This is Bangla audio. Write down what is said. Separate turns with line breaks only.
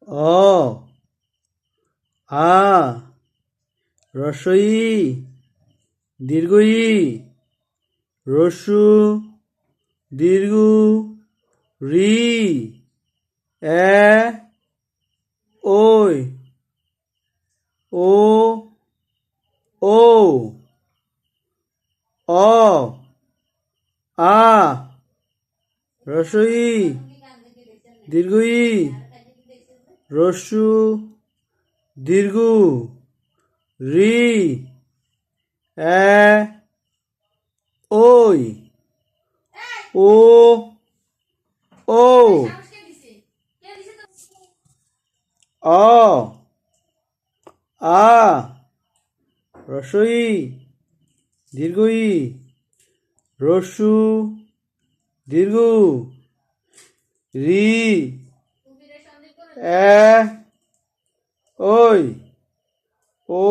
অ আ রস্বই দীর্ঘই রস্যু দীর্ঘ রি এ ওই ও ও অ আ রস্বই দীর্ঘই রস্যু দীর্ঘ রি এ ওই ও ও অ আ রস্বই দীর্ঘই রস্যু দীর্ঘ রি এ ওই ও